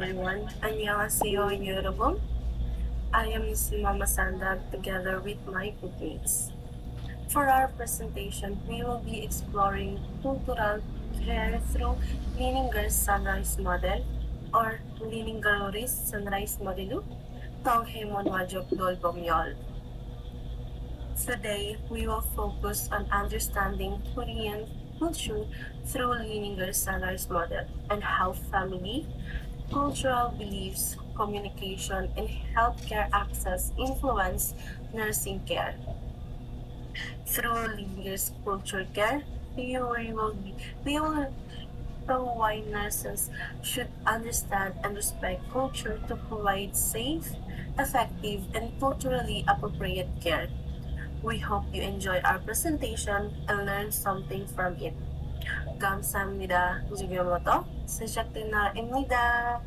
everyone. 안녕하세요, 여러분. I am Miss Mama Sandra together with my groupmates. For our presentation, we will be exploring cultural care through Leninger's Sunrise Model or Leninger's Sunrise Modelu Tonghemon Wajok Dolbomyol. Today, we will focus on understanding Korean culture through Leninger's Sunrise Model and how family, cultural beliefs, communication, and healthcare access influence nursing care. Through Leaders Culture Care, we will show why nurses should understand and respect culture to provide safe, effective, and culturally appropriate care. We hope you enjoy our presentation and learn something from it. 감사합니다. 지금부터 시작되나입니다.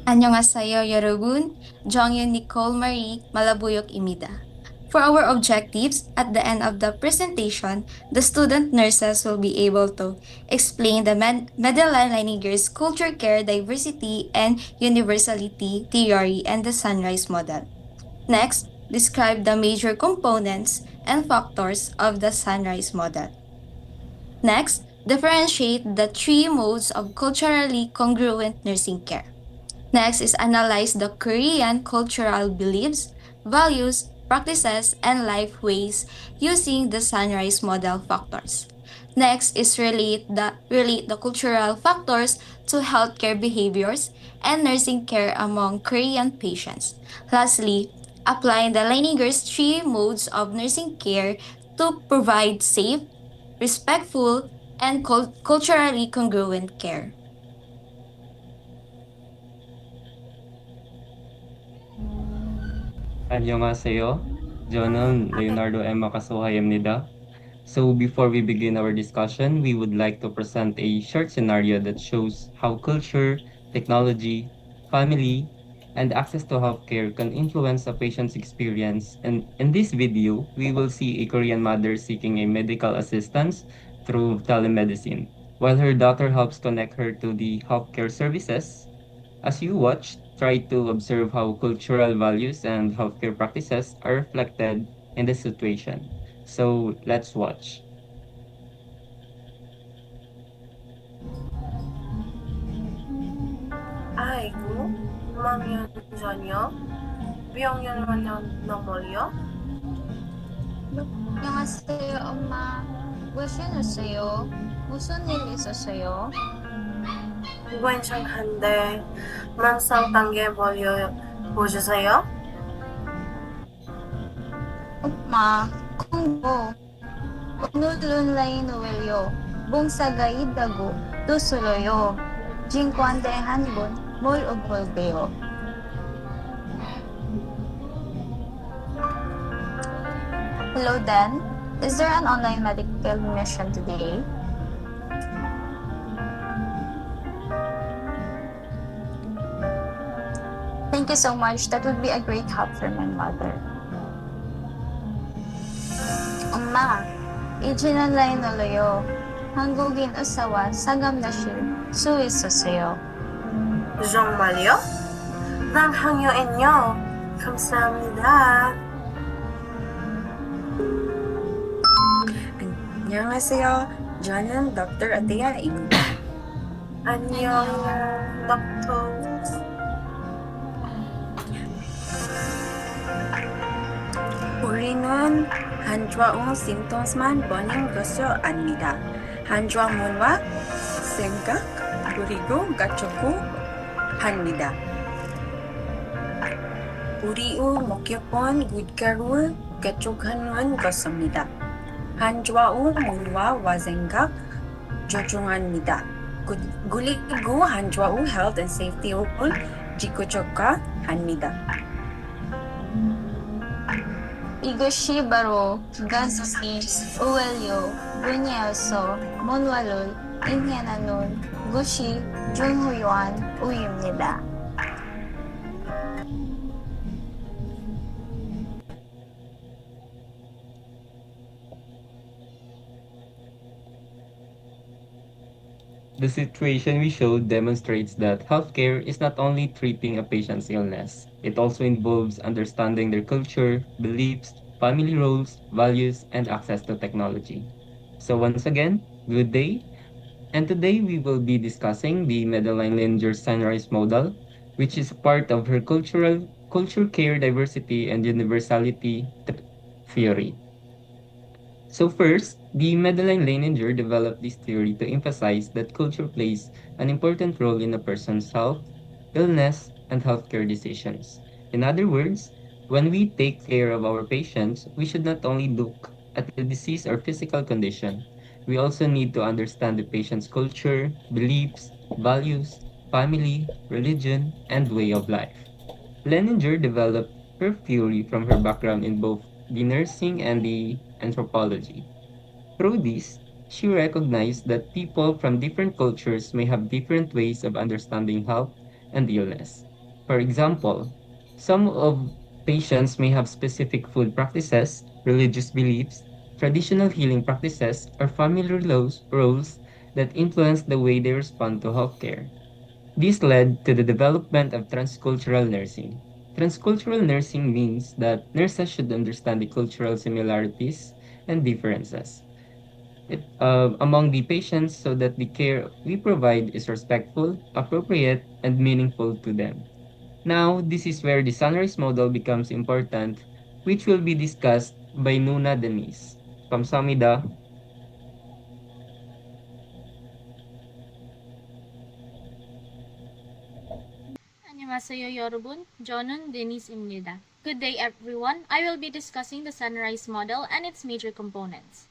안녕하세요, 여러분. 정윤 Nicole Marie Malabuyok-Imida. For our objectives, at the end of the presentation, the student nurses will be able to explain the Medellin-Lineager's culture care diversity and universality theory and the sunrise model. Next, describe the major components and factors of the sunrise model. Next, differentiate the three modes of culturally congruent nursing care. Next is analyze the Korean cultural beliefs, values, practices, and life ways using the sunrise model factors. Next is relate the cultural factors to healthcare behaviors and nursing care among Korean patients. Lastly, applying the Leininger's three modes of nursing care to provide safe, respectful, and culturally congruent care. 안녕하세요. 저는 Leonardo M. Makasuhayamnida. So before we begin our discussion, we would like to present a short scenario that shows how culture, technology, family, and access to healthcare can influence a patient's experience. And in this video, we will see a Korean mother seeking a medical assistance through telemedicine, while her daughter helps connect her to the healthcare services. As you watch, try to observe how cultural values and healthcare practices are reflected in the situation. So let's watch. 아이고, 음악연 전혀, 미용연만 너머리요? 안녕하세요, 엄마. 왜 쉬셨어요? 무슨 일 있었어요? 괜찮은데, 만성 단계 멀려 보주세요? 엄마, kung o늘은 라이노웰요. 봉사가이다고 도스러요. 진관대 한번 뭘 어볼게요. Hello, Dan. Is there an online medical mission today? Thank you so much. That would be a great help for my mother. 엄마, 이지난 라인으로요. 한국인 의사와 상담하실 수 있었어요. 정말요? 난 항요엔요. 감사합니다. 안녕하세요. 저는 Dr. Atea입니다. 안녕, 닥터. 우리는 한좌우 심통스만 보는 것이 아닙니다. 한좌문과 생각 그리고 가축구 합니다. 우리의 목표는 국가를 가축하는 것입니다. 한좌우 문화와 생각 조종합니다. 그리고 한좌우 health and safety를 지켜줘야 합니다. 이것이 바로 간섭이 우엘요 분야에서 문화를 인해하는 것이 중요한 우입니다. The situation we showed demonstrates that healthcare is not only treating a patient's illness, it also involves understanding their culture, beliefs, family roles, values, and access to technology. So, once again, good day. And today we will be discussing the Madeline Linger Sunrise Model, which is part of her culture care diversity and universality theory. So first, the Madeline Leininger developed this theory to emphasize that culture plays an important role in a person's health, illness, and healthcare decisions. In other words, when we take care of our patients, we should not only look at the disease or physical condition, we also need to understand the patient's culture, beliefs, values, family, religion, and way of life. Leininger developed her theory from her background in both the nursing and the anthropology. Through this, she recognized that people from different cultures may have different ways of understanding health and illness. For example, some of patients may have specific food practices, religious beliefs, traditional healing practices, or family roles that influence the way they respond to healthcare. This led to the development of transcultural nursing. Transcultural nursing means that nurses should understand the cultural similarities and differences among the patients so that the care we provide is respectful, appropriate, and meaningful to them. Now, this is where the sunrise model becomes important, which will be discussed by Nuna Denise. Kamsamida. Annyeonghaseyo Yorobun, Jonon Denise Imnida. Good day everyone. I will be discussing the Sunrise Model and its major components.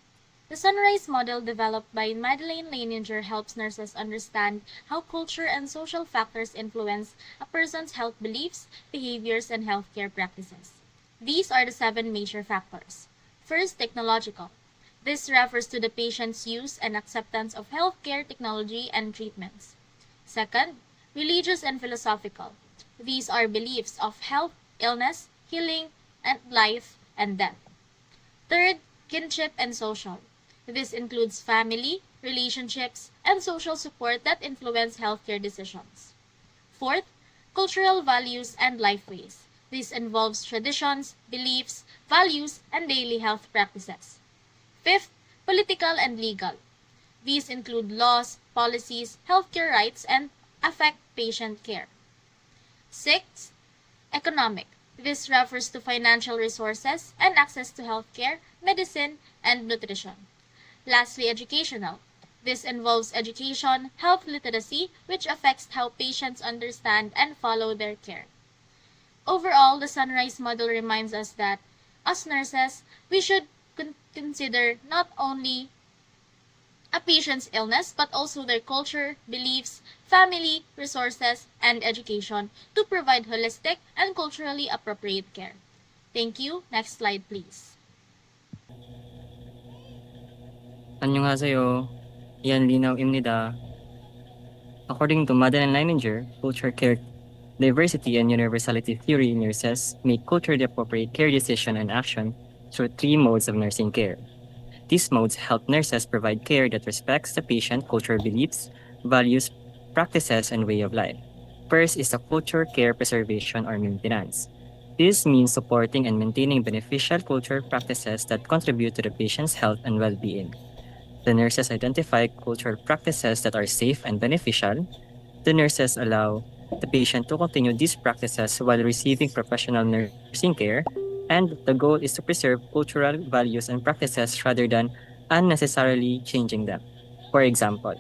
The Sunrise Model developed by Madeleine Leininger helps nurses understand how culture and social factors influence a person's health beliefs, behaviors, and healthcare practices. These are the 7 major factors. First, technological. This refers to the patient's use and acceptance of healthcare technology and treatments. Second, religious and philosophical. These are beliefs of health, illness, healing, and life and death. Third, kinship and social. This includes family, relationships, and social support that influence healthcare decisions. Fourth, cultural values and life ways. This involves traditions, beliefs, values, and daily health practices. Fifth, political and legal. These include laws, policies, healthcare rights, and affect patient care. Sixth, economic. This refers to financial resources and access to healthcare, medicine, and nutrition. Lastly, educational. This involves education, health literacy, which affects how patients understand and follow their care. Overall, the Sunrise Model reminds us that, as nurses, we should consider not only a patient's illness, but also their culture, beliefs, family, resources, and education to provide holistic and culturally appropriate care. Thank you. Next slide, please. 안녕하세요. 이한리나입니다. According to Madeline Leininger, culture care diversity and universality theory nurses make culturally appropriate care decision and action through 3 modes of nursing care. These modes help nurses provide care that respects the patient cultural beliefs, values, practices, and way of life. First is the culture care preservation or maintenance. This means supporting and maintaining beneficial culture practices that contribute to the patient's health and well-being. The nurses identify cultural practices that are safe and beneficial. The nurses allow the patient to continue these practices while receiving professional nursing care, and the goal is to preserve cultural values and practices rather than unnecessarily changing them. For example,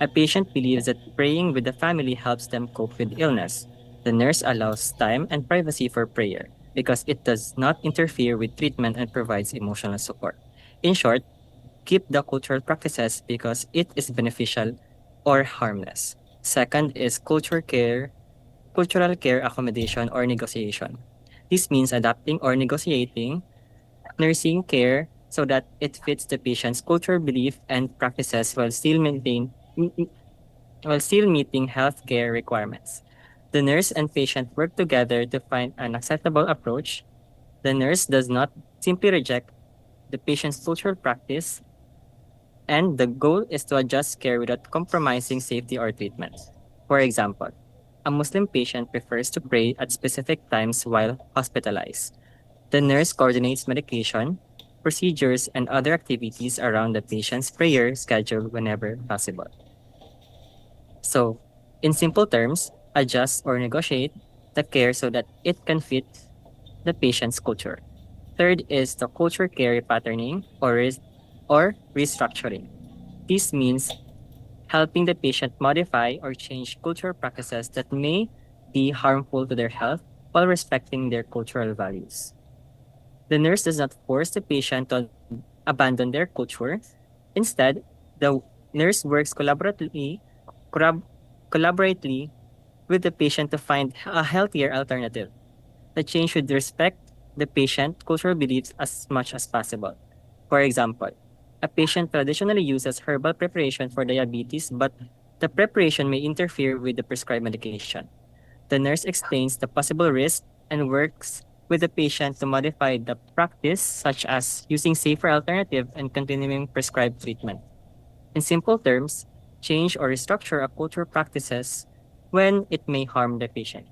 a patient believes that praying with the family helps them cope with illness. The nurse allows time and privacy for prayer because it does not interfere with treatment and provides emotional support. In short, keep the cultural practices because it is beneficial or harmless. Second is cultural care accommodation or negotiation. This means adapting or negotiating nursing care so that it fits the patient's cultural belief and practices while still meeting healthcare requirements. The nurse and patient work together to find an acceptable approach. The nurse does not simply reject the patient's cultural practice, And the goal is to adjust care without compromising safety or treatment. For example, a Muslim patient prefers to pray at specific times while hospitalized. The nurse coordinates medication, procedures, and other activities around the patient's prayer schedule whenever possible. So, in simple terms, adjust or negotiate the care so that it can fit the patient's culture. Third is the culture care patterning or restructuring. This means helping the patient modify or change cultural practices that may be harmful to their health while respecting their cultural values. The nurse does not force the patient to abandon their culture. Instead, the nurse works collab- collaboratively with the patient to find a healthier alternative. The change should respect the patient cultural beliefs as much as possible. For example, a patient traditionally uses herbal preparation for diabetes, but the preparation may interfere with the prescribed medication. The nurse explains the possible risks and works with the patient to modify the practice, such as using safer alternative and continuing prescribed treatment. In simple terms, change or restructure a cultural practices when it may harm the patient.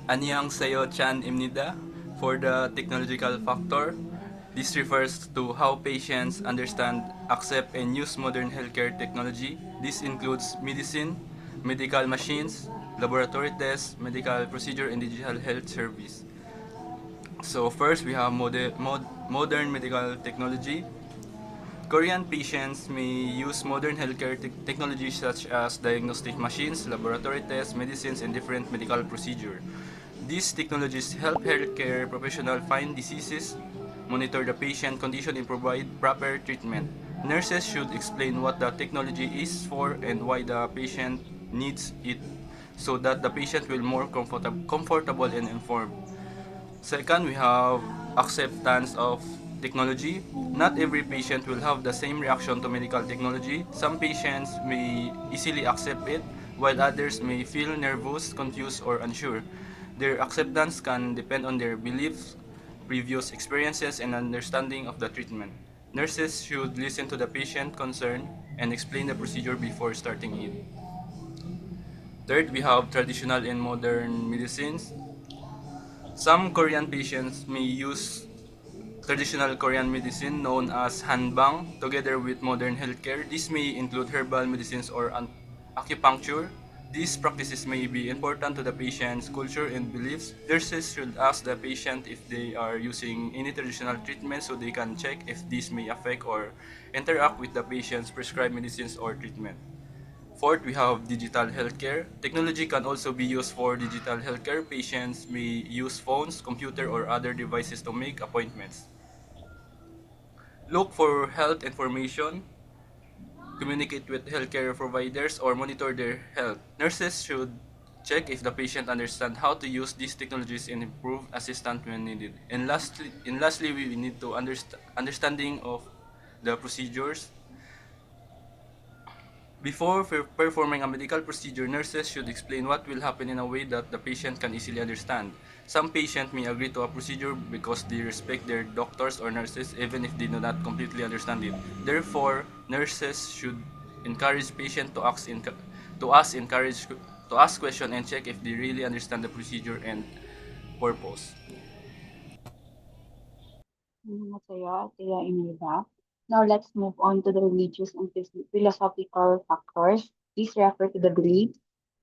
Annyeonghaseyo Chan Imnida. For the technological factor, this refers to how patients understand, accept, and use modern healthcare technology. This includes medicine, medical machines, laboratory tests, medical procedure, and digital health service. So first, we have modern medical technology. Korean patients may use modern healthcare technologies such as diagnostic machines, laboratory tests, medicines, and different medical procedures. These technologies help healthcare professionals find diseases, monitor the patient condition, and provide proper treatment. Nurses should explain what the technology is for and why the patient needs it so that the patient will more comfortable and informed. Second, we have acceptance of technology. Not every patient will have the same reaction to medical technology. Some patients may easily accept it, while others may feel nervous, confused, or unsure. Their acceptance can depend on their beliefs, previous experiences, and understanding of the treatment. Nurses should listen to the patient concern and explain the procedure before starting it. Third, we have traditional and modern medicines. Some Korean patients may use traditional Korean medicine known as hanbang together with modern healthcare. This may include herbal medicines or acupuncture. These practices may be important to the patient's culture and beliefs. Nurses should ask the patient if they are using any traditional treatment so they can check if this may affect or interact with the patient's prescribed medicines or treatment. Fourth, we have digital healthcare. Technology can also be used for digital healthcare. Patients may use phones, computer, or other devices to make appointments. Look for health information, communicate with healthcare providers, or monitor their health. Nurses should check if the patient understands how to use these technologies and improve assistance when needed. And lastly, we need to understanding of the procedures. Before performing a medical procedure, nurses should explain what will happen in a way that the patient can easily understand. Some patients may agree to a procedure because they respect their doctors or nurses even if they do not completely understand it. Therefore, nurses should encourage patients to ask encourage to ask questions and check if they really understand the procedure and purpose. Masaya, Tia Imelda. Now let's move on to the religious and philosophical factors. These refer to the beliefs,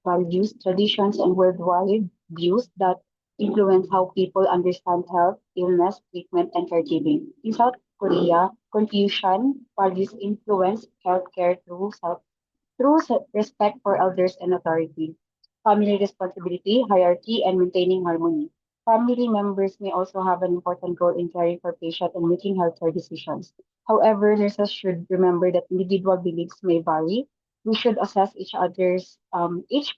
values, traditions, and worldwide views that influence how people understand health, illness, treatment, and caregiving. In South Korea, Confucian values influence healthcare through respect for elders and authority, family responsibility, hierarchy, and maintaining harmony. Family members may also have an important role in caring for patients and making healthcare decisions. However, nurses should remember that individual beliefs may vary. We should assess each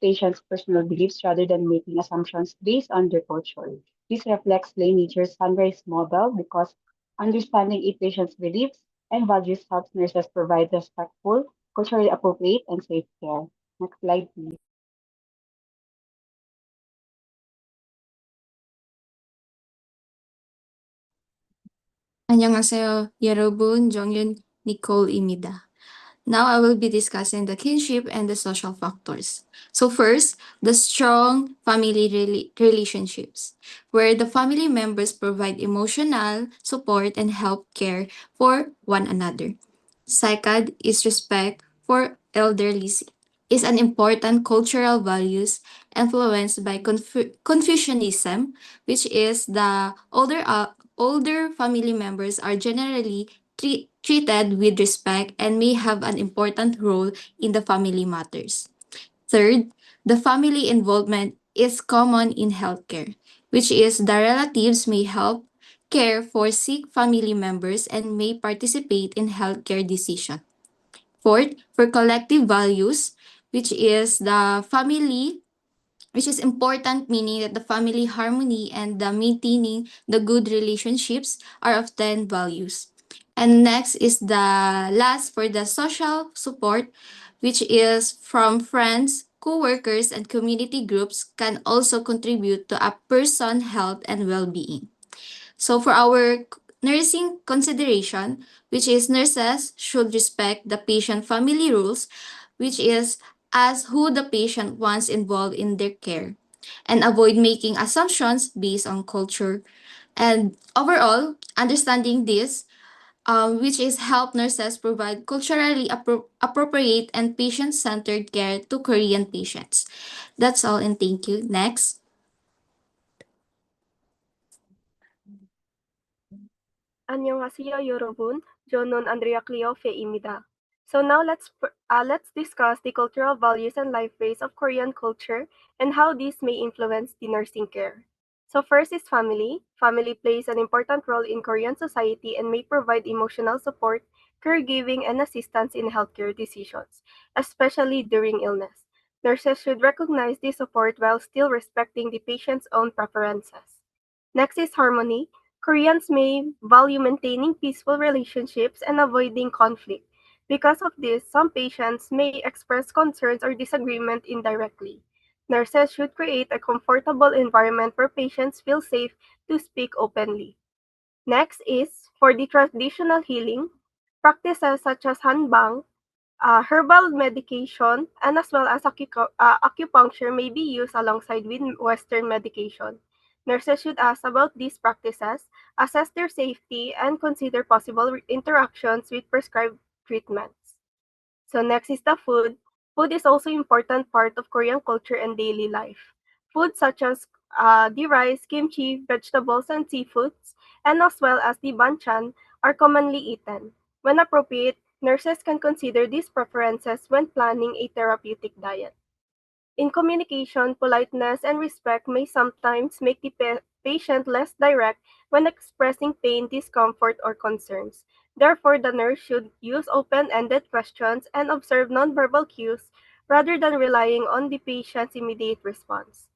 patient's personal beliefs rather than making assumptions based on their culture. This reflects Lay Nature's sunrise model because understanding each patient's beliefs and values helps nurses provide respectful culturally appropriate and safe care. Next slide, please. 안녕하세요, 여러분. 정윤 Nicole Imida. Now I will be discussing the kinship and the social factors. So first, the strong family relationships, where the family members provide emotional support and help care for one another. Second is respect for elderly is an important cultural values influenced by Confucianism, which is the older family members are generally treated with respect and may have an important role in the family matters. Third, the family involvement is common in healthcare, which is the relatives may help care for sick family members and may participate in healthcare decisions. Fourth, for collective values, which is the family, which is important, meaning that the family harmony and the maintaining the good relationships are often values. And next is the last for the social support, which is from friends, co-workers, and community groups can also contribute to a person health and well-being. So for our nursing consideration, which is nurses should respect the patient family rules, which is as who the patient wants involved in their care, and avoid making assumptions based on culture. And overall, understanding this, which is help nurses provide culturally appropriate and patient-centered care to Korean patients. That's all and thank you. Next. 안녕하세요, 여러분. 저는 Andrea Cleofe입니다. So now let's discuss the cultural values and life phase of Korean culture and how these may influence the nursing care. So first is family. Family plays an important role in Korean society and may provide emotional support, caregiving, and assistance in healthcare decisions, especially during illness. Nurses should recognize this support while still respecting the patient's own preferences. Next is harmony. Koreans may value maintaining peaceful relationships and avoiding conflict. Because of this, some patients may express concerns or disagreement indirectly. Nurses should create a comfortable environment where patients feel safe to speak openly. Next is for the traditional healing, practices such as hanbang, herbal medication, and as well as acupuncture may be used alongside with Western medication. Nurses should ask about these practices, assess their safety, and consider possible interactions with prescribed treatments. So next is the food. Food is also important part of Korean culture and daily life. Food such as the rice, kimchi, vegetables, and seafoods, and as well as the banchan are commonly eaten. When appropriate, nurses can consider these preferences when planning a therapeutic diet. In communication, politeness and respect may sometimes make the patient less direct when expressing pain, discomfort, or concerns. Therefore, the nurse should use open-ended questions and observe nonverbal cues rather than relying on the patient's immediate response.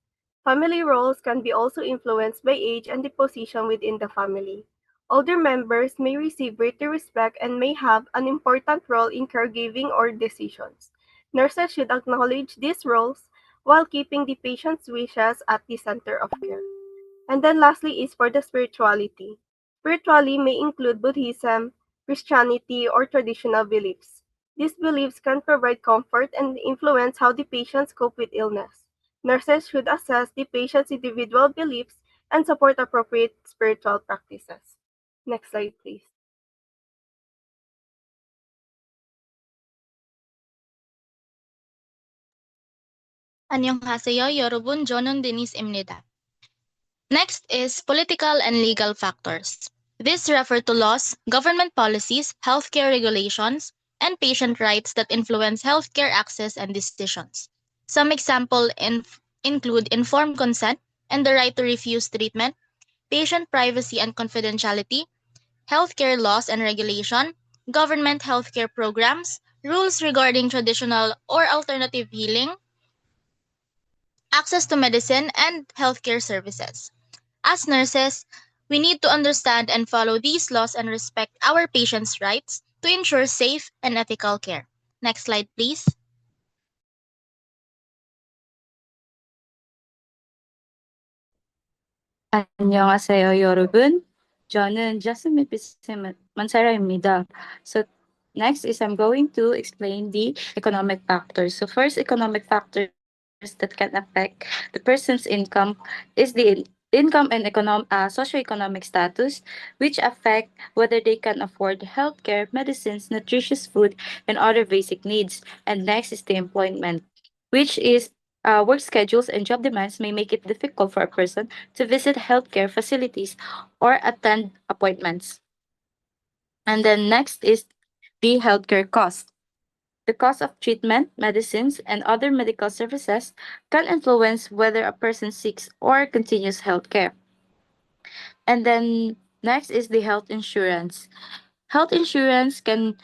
Family roles can be also influenced by age and the position within the family. Older members may receive greater respect and may have an important role in caregiving or decisions. Nurses should acknowledge these roles while keeping the patient's wishes at the center of care. And then lastly is for the spirituality. Spirituality may include Buddhism, Christianity, or traditional beliefs. These beliefs can provide comfort and influence how the patients cope with illness. Nurses should assess the patient's individual beliefs and support appropriate spiritual practices. Next slide, please. 안녕하세요, 여러분. 저는 데니스입니다. Next is political and legal factors. These refer to laws, government policies, healthcare regulations, and patient rights that influence healthcare access and decisions. Some examples include informed consent and the right to refuse treatment, patient privacy and confidentiality, healthcare laws and regulation, government healthcare programs, rules regarding traditional or alternative healing, access to medicine, and healthcare services. As nurses, we need to understand and follow these laws and respect our patients' rights to ensure safe and ethical care. Next slide, please. 안녕하세요, 여러분. 저는 Jasmine Mansara. So next is I'm going to explain the economic factors. So first economic factors that can affect the person's income is the income and socioeconomic status, which affect whether they can afford healthcare, medicines, nutritious food, and other basic needs. And next is the employment, which is work schedules and job demands may make it difficult for a person to visit healthcare facilities or attend appointments. And then next is the healthcare cost. The cost of treatment, medicines, and other medical services can influence whether a person seeks or continues healthcare. And then next is the health insurance. Health insurance can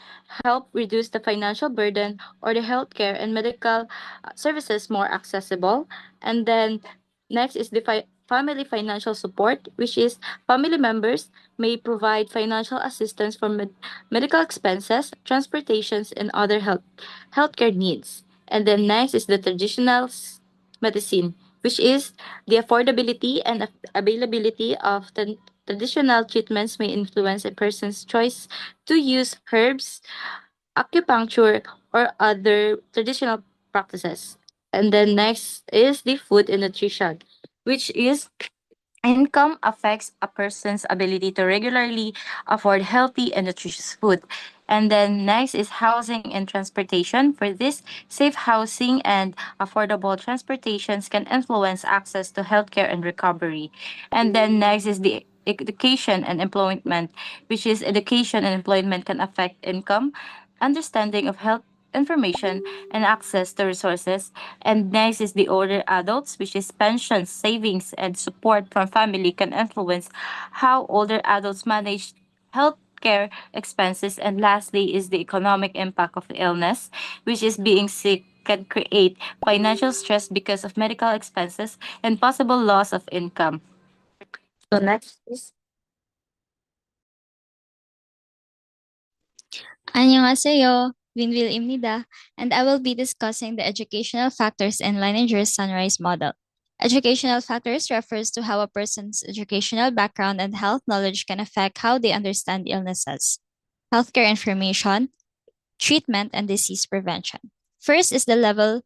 help reduce the financial burden or the healthcare and medical services more accessible. And then next is the family financial support, which is family members may provide financial assistance for medical expenses, transportations, and other healthcare needs. And then next is the traditional medicine, which is the affordability and availability of the traditional treatments may influence a person's choice to use herbs, acupuncture, or other traditional practices. And then next is the food and nutrition, which is income affects a person's ability to regularly afford healthy and nutritious food. And then next is housing and transportation. For this, safe housing and affordable transportations can influence access to healthcare and recovery. And then next is the education and employment, which is education and employment can affect income, understanding of health information, and access to resources. And next is the older adults, which is pensions, savings, and support from family can influence how older adults manage healthcare expenses. And lastly is the economic impact of illness, which is being sick can create financial stress because of medical expenses and possible loss of income. So next is 안녕하세요. Winvil입니다, and I will be discussing the educational factors in Leininger's Sunrise model. Educational factors refers to how a person's educational background and health knowledge can affect how they understand illnesses, healthcare information, treatment, and disease prevention. First is the level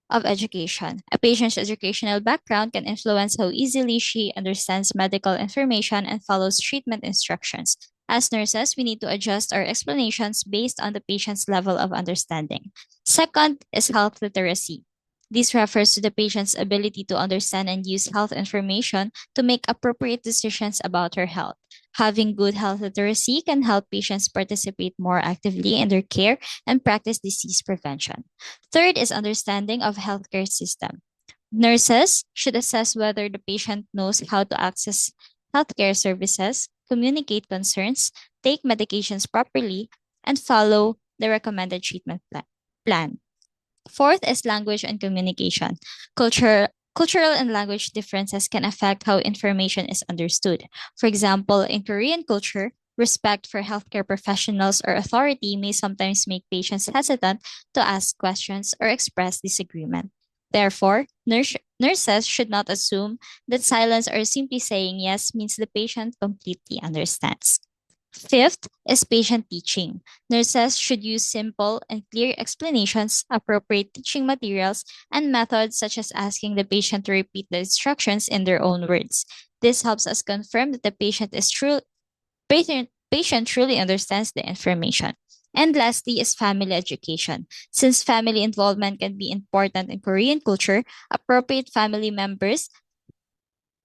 of education. A patient's educational background can influence how easily she understands medical information and follows treatment instructions. As nurses, we need to adjust our explanations based on the patient's level of understanding. Second is health literacy. This refers to the patient's ability to understand and use health information to make appropriate decisions about her health. Having good health literacy can help patients participate more actively in their care and practice disease prevention. Third is understanding of healthcare system. Nurses should assess whether the patient knows how to access healthcare services, communicate concerns, take medications properly, and follow the recommended treatment plan. Fourth is language and communication. Cultural and language differences can affect how information is understood. For example, in Korean culture, respect for healthcare professionals or authority may sometimes make patients hesitant to ask questions or express disagreement. Therefore, nurses should not assume that silence or simply saying yes means the patient completely understands. Fifth is patient teaching. Nurses should use simple and clear explanations, appropriate teaching materials, and methods such as asking the patient to repeat the instructions in their own words. This helps us confirm that the patient truly understands the information. And lastly is family education. Since family involvement can be important in Korean culture, appropriate family members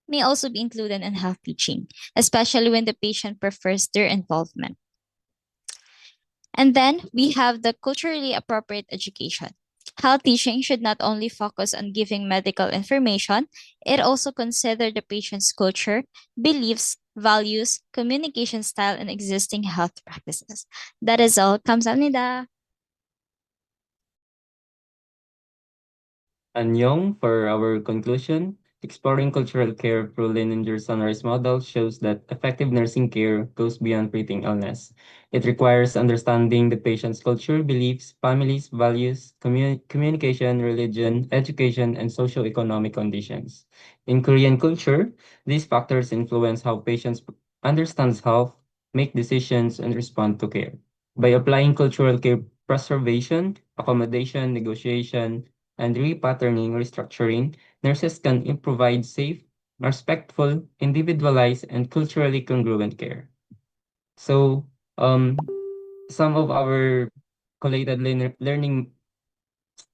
may also be included in health teaching, especially when the patient prefers their involvement. And then we have the culturally appropriate education. Health teaching should not only focus on giving medical information, it also consider the patient's culture, beliefs, values, communication style, and existing health practices. That is all. 감사합니다. And Young, for our conclusion, exploring cultural care through Lininger's Sunrise model shows that effective nursing care goes beyond treating illness. It requires understanding the patient's culture, beliefs, families, values, communication, religion, education, and socio-economic conditions. In Korean culture, these factors influence how patients understands health, make decisions, and respond to care. By applying cultural care preservation, accommodation, negotiation, and repatterning, restructuring, nurses can provide safe, respectful, individualized, and culturally congruent care. So, some of our collated learning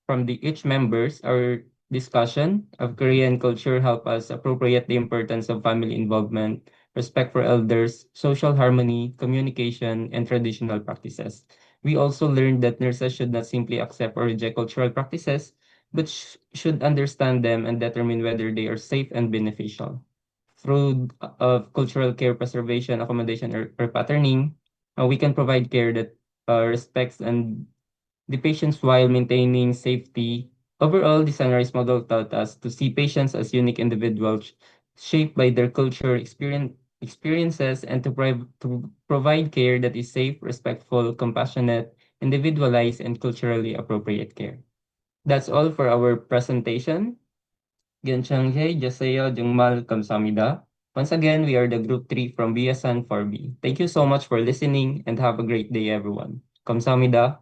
from the each members, our discussion of Korean culture help us appropriate the importance of family involvement, respect for elders, social harmony, communication, and traditional practices. We also learned that nurses should not simply accept or reject cultural practices, but should understand them and determine whether they are safe and beneficial. Through cultural care preservation, accommodation, or patterning, we can provide care that respects and the patients while maintaining safety. Overall, the Sunrise model taught us to see patients as unique individuals shaped by their culture, experiences, and to provide care that is safe, respectful, compassionate, individualized, and culturally appropriate care. That's all for our presentation. Genchangje, Jaseyo, Jungmal, Kamsamida. Once again, we are the Group 3 from BSN 4B. Thank you so much for listening and have a great day, everyone. Kamsamida.